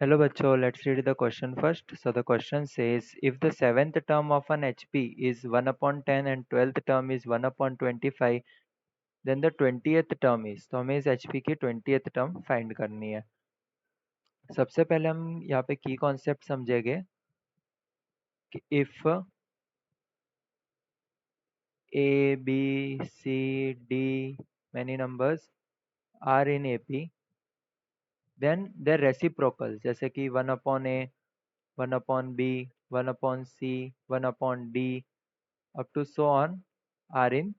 Hello bachcho, let's read the question first. So the question says, if the seventh term of an HP is 1 upon 10 and 12th term is 1 upon 25, then the 20th term is, तो हमें इस HP की 20th term find करनी है. सबसे पहले हम यहाँ पे की कॉन्सेप्ट समझेंगे कि if A, B, C, D, many numbers are in AP, then their reciprocals जैसे कि 1 upon A, 1 upon B, 1 upon C, 1 upon D up to so on are in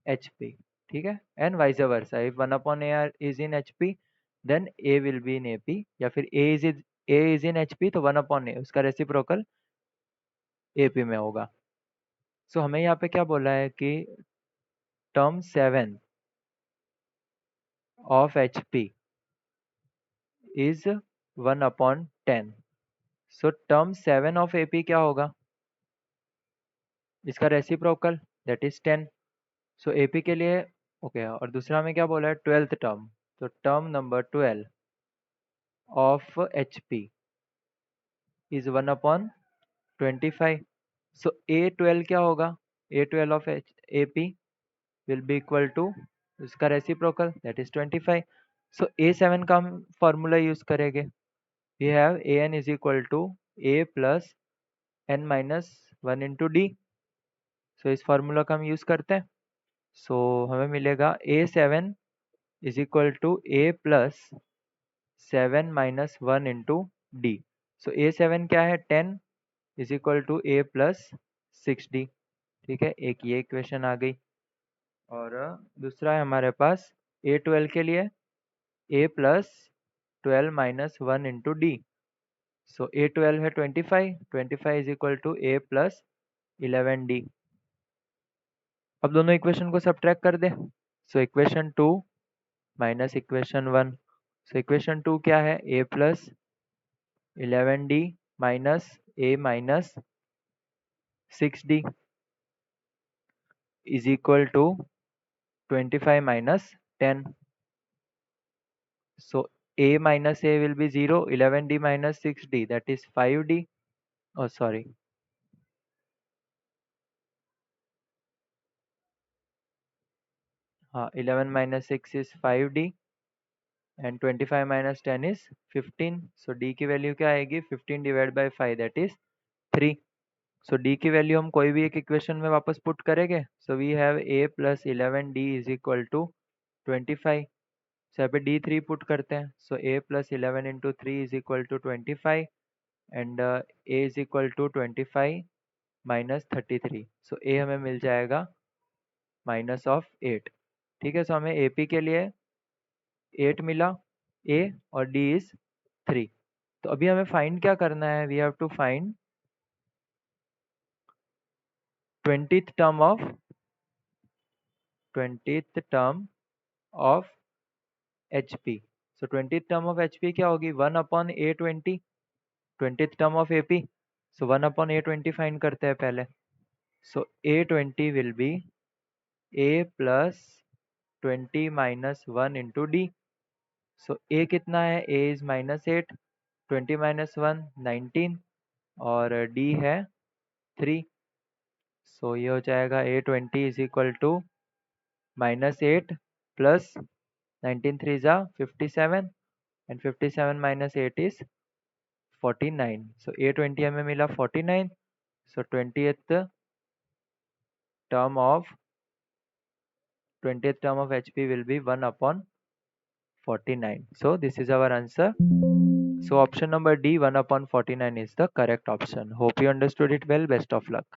HP. ठीक है, and vice versa. If 1 upon A is in HP, then A will be in AP. या फिर A is in HP तो 1 upon A उसका reciprocal AP में होगा. सो हमें यहाँ पे क्या बोला है कि term 7 of HP is 1 upon 10. So term 7 of AP क्या होगा, इसका reciprocal that is 10. So AP के लिए ओके और दूसरा में क्या बोला है 12th टर्म, तो term number 12 of HP is 1 upon 25. So A12 क्या होगा, A12 of AP will be equal to उसका reciprocal that is 25. So A7 का हम फॉर्मूला यूज करेंगे. We have AN is equal to A plus N minus 1 into D. So इस formula का हम use करते हैं. सो हमें मिलेगा A7 is equal to A plus 7 minus 1 into D. So A7 क्या है 10 is equal to A plus 6D. ठीक है, एक ये इक्वेशन आ गई. और दूसरा है हमारे पास A12 के लिए A plus 12 minus 1 into D. So A12 है 25, 25 is equal to A plus 11D. अब दोनों इक्वेशन को सब्ट्रैक्ट कर दे. So equation 2 minus equation 1. So equation 2 क्या है, A plus 11D minus A minus 6D is equal to 25 minus 10. So A minus A will be 0, 11D minus 6D that is 5D. Oh sorry, हाँ 11 minus 6 is 5D and 25 minus 10 is 15. So D की value क्या आएगी, 15 divided by 5 that is 3. So d की value हम कोई भी एक equation में वापस पुट करेंगे. So we have A plus 11D is equal to 25. So यहाँ पे D3 पुट करते हैं. So A plus 11 into 3 is equal to 25 and A is equal to 25 minus 33. So A हमें मिल जाएगा माइनस ऑफ 8. ठीक है, सो हमें AP के लिए 8 मिला, A और D इज 3. तो अभी हमें फाइंड क्या करना है, we have to find 20th term of HP. So 20th term of HP क्या होगी, 1 upon A20. 20th term of AP, so 1 upon A20 find करते हैं पहले. So A20 will be A plus 20 minus 1 into D. So A कितना है, A is minus 8, 20 minus 1 19 और D है 3. सो ये हो जाएगा A20 is equal to minus 8 plus 19 3 जा 57 and 57 minus 8 is 49. So A20 हमें मिला 49. So 20th term of HP will be 1 upon 49. So this is our answer. So option number D, 1 upon 49 is the correct option. Hope you understood it well. Best of luck.